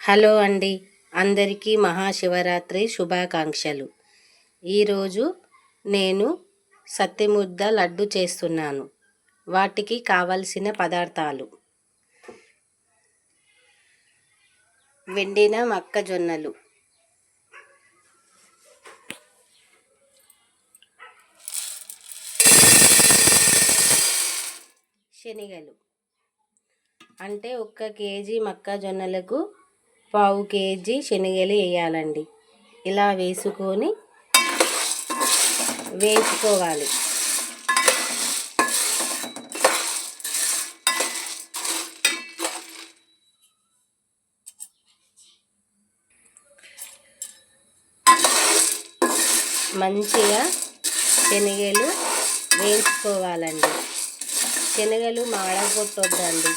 Hello అండి, అందరికీ మహాశివరాత్రి శుభాకాంక్షలు. ఈరోజు నేను సత్తిముద్ద లడ్డు చేస్తున్నాను. వాటికి కావలసిన పదార్థాలు: వెండిన మొక్కజొన్నలు, శనగలు. అంటే 1 కేజీ మొక్కజొన్నలకు 1/2 కేజీ శనగలు వేయాలండి. ఇలా వేసుకొని వేసుకోవాలి. మంచిగా శనగలు వేయించుకోవాలండి. శనగలు మాడగొట్టొద్దండి,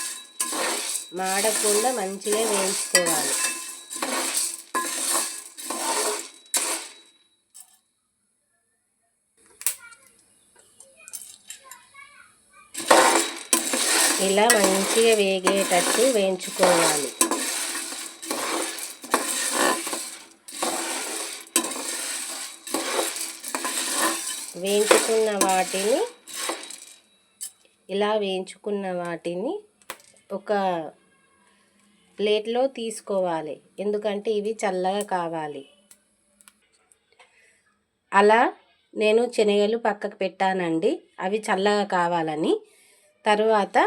మాడకుండా మంచిగా వేయించుకోవాలి. ఇలా మంచిగా వేగేటట్టు వేయించుకోవాలి. వేయించుకున్న వాటిని ఒక ప్లేట్లో తీసుకోవాలి, ఎందుకంటే ఇవి చల్లగా కావాలి. అలా నేను శనగలు పక్కకు పెట్టానండి, అవి చల్లగా కావాలని. తరువాత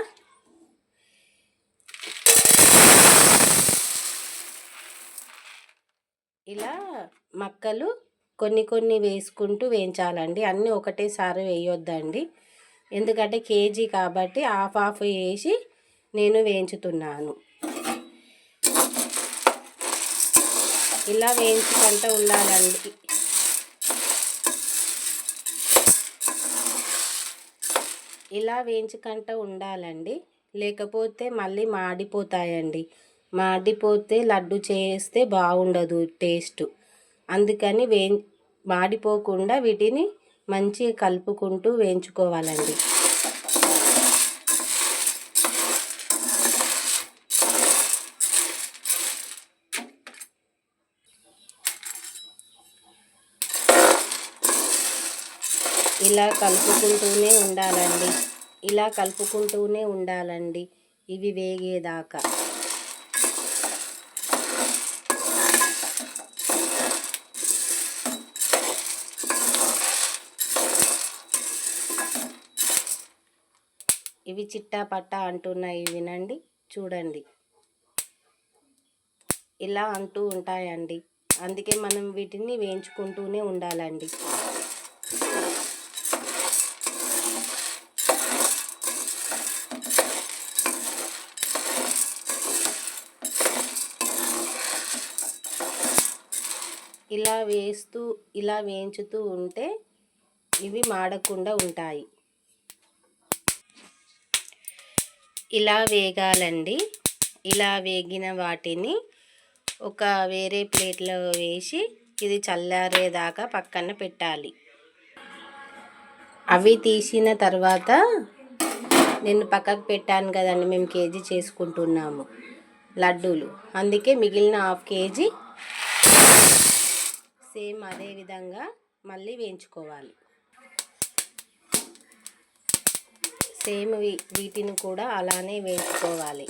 ఇలా మక్కలు కొన్ని వేసుకుంటూ వేయించాలండి. అన్నీ ఒకటేసారి వేయొద్దండి, ఎందుకంటే కేజీ కాబట్టి హాఫ్ వేసి నేను వేయించుతున్నాను. ఇలా వేయించుకుంటూ ఉండాలండి. లేకపోతే మళ్ళీ మాడిపోతాయండి. మాడిపోతే లడ్డు చేస్తే బాగుండదు టేస్ట్. అందుకని మాడిపోకుండా వీటిని మంచిగా కలుపుకుంటూ వేయించుకోవాలండి. ఇలా కలుపుకుంటూనే ఉండాలండి ఇవి వేగేదాకా. ఇవి చిట్టా పట్టా అంటున్నాయి, వినండి, చూడండి. ఇలా అంటూ ఉంటాయండి, అందుకే మనం వీటిని వేయించుకుంటూనే ఉండాలండి. ఇలా వేయించుతూ ఉంటే ఇవి మాడకుండా ఉంటాయి. ఇలా వేగాలండి. ఇలా వేగిన వాటిని ఒక వేరే ప్లేట్లో వేసి ఇది చల్లారేదాకా పక్కన పెట్టాలి. అవి తీసిన తర్వాత నేను పక్కకు పెట్టాను కదండి, మేము కేజీ చేసుకుంటున్నాము లడ్డూలు, అందుకే మిగిలిన హాఫ్ కేజీ సేమ్ అదే విధంగా మళ్ళీ వేయించుకోవాలి. సేమ్ వీటిని కూడా అలానే వేయించుకోవాలి.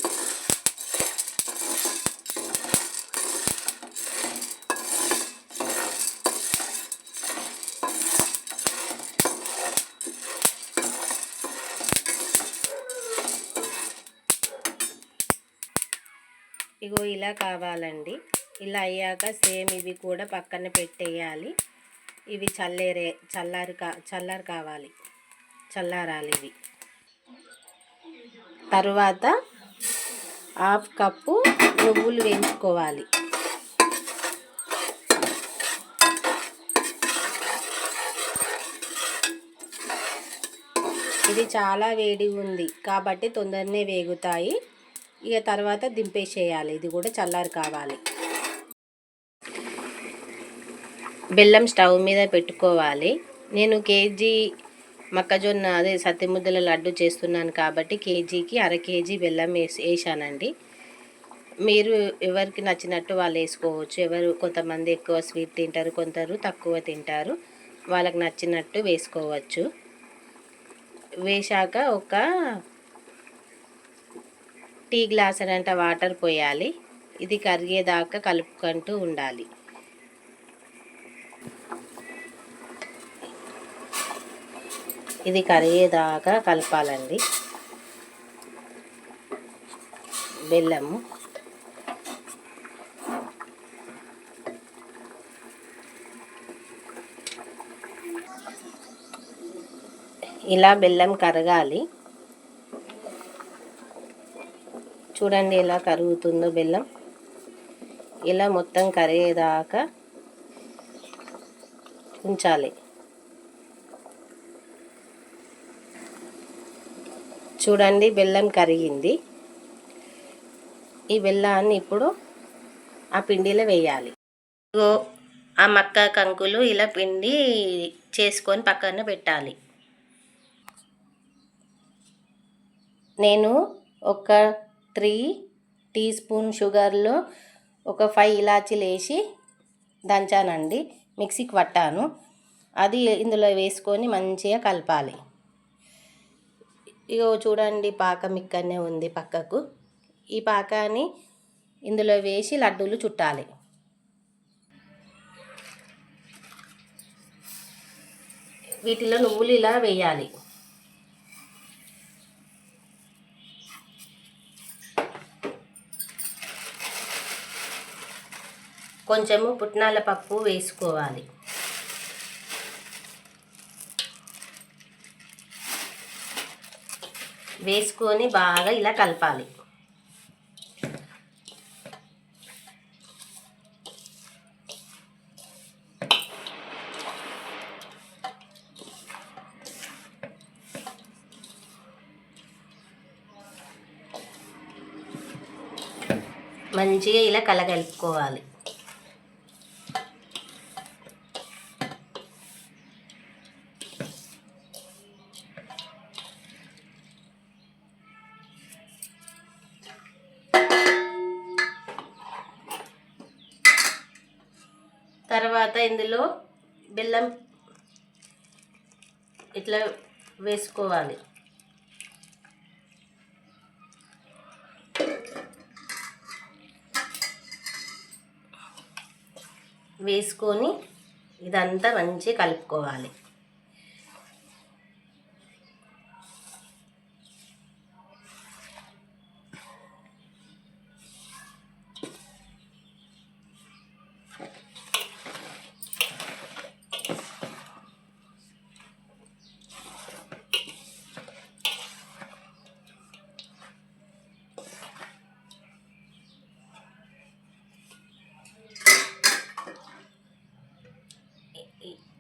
ఇగో ఇలా కావాలండి. ఇలా అయ్యాక సేమ్ ఇవి కూడా పక్కన పెట్టేయాలి. ఇవి చల్లారాలి ఇవి. తరువాత 1/2 కప్పు నువ్వులు వేయించుకోవాలి. ఇది చాలా వేడి ఉంది కాబట్టి తొందరనే వేగుతాయి. ఇక తర్వాత దింపేసేయాలి. ఇది కూడా చల్లారి కావాలి. బెల్లం స్టవ్ మీద పెట్టుకోవాలి. నేను కేజీ మొక్కజొన్న సత్తిముద్దల లడ్డు చేస్తున్నాను కాబట్టి కేజీకి 1/2 కేజీ బెల్లం వేసానండి. మీరు ఎవరికి నచ్చినట్టు వాళ్ళు వేసుకోవచ్చు. కొంతమంది ఎక్కువ స్వీట్ తింటారు, కొందరు తక్కువ తింటారు. వాళ్ళకి నచ్చినట్టు వేసుకోవచ్చు. వేశాక ఒక టీ గ్లాస్ అంత వాటర్ పోయాలి. ఇది కరిగేదాకా కలుపుకుంటూ ఉండాలి. ఇది కరిగేదాకా కలపాలండి. బెల్లము ఇలా బెల్లం కరగాలి. చూడండి ఎలా కరుగుతుందో బెల్లం. ఇలా మొత్తం కరిగేదాకా ఉంచాలి. చూడండి బెల్లం కరిగింది. ఈ బెల్లాన్ని ఇప్పుడు ఆ పిండిలో వేయాలి. ఆ మక్క కంకులు ఇలా పిండి చేసుకొని పక్కన పెట్టాలి. నేను ఒక 3 టీ స్పూన్ షుగర్లో ఒక 5 ఇలాచీలు వేసి దంచానండి, మిక్సీకి పట్టాను. అది ఇందులో వేసుకొని మంచిగా కలపాలి. ఇగో చూడండి పాకం ఇక్కడనే ఉంది పక్కకు. ఈ పాకాన్ని ఇందులో వేసి లడ్డూలు చుట్టాలి. వీటిలో నువ్వులు ఇలా వేయాలి. కొంచెము పుట్నాల పప్పు వేసుకోవాలి. వేసుకొని బాగా ఇలా కలపాలి. మంచిగా ఇలా కలగలుపుకోవాలి. తర్వాత ఇందులో బెల్లం ఇట్లా వేసుకోవాలి. వేసుకొని ఇదంతా మంచిగా కలుపుకోవాలి.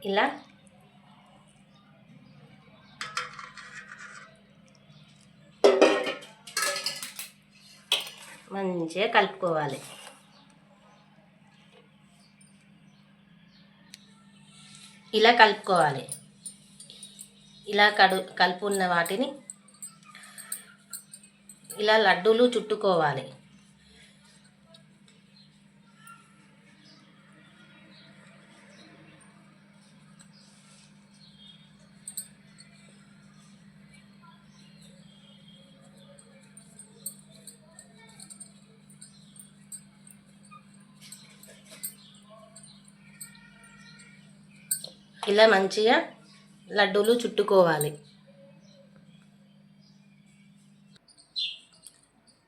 ఇలా మంచిగా కలుపుకోవాలి. ఇలా కలుపుకోవాలి. ఇలా కలుపున్న వాటిని ఇలా లడ్డూలు చుట్టుకోవాలి. ఇలా మంచిగా లడ్డూలు చుట్టుకోవాలి.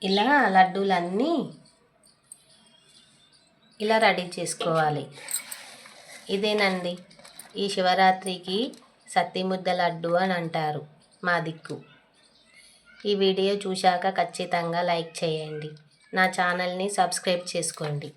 ఇలా లడ్డూలన్నీ ఇలా రెడీ చేసుకోవాలి. ఇదేనండి ఈ శివరాత్రికి సత్తిముద్ద లడ్డు అని అంటారు మా దిక్కు. ఈ వీడియో చూశాక ఖచ్చితంగా లైక్ చేయండి. నా ఛానల్ని సబ్స్క్రైబ్ చేసుకోండి.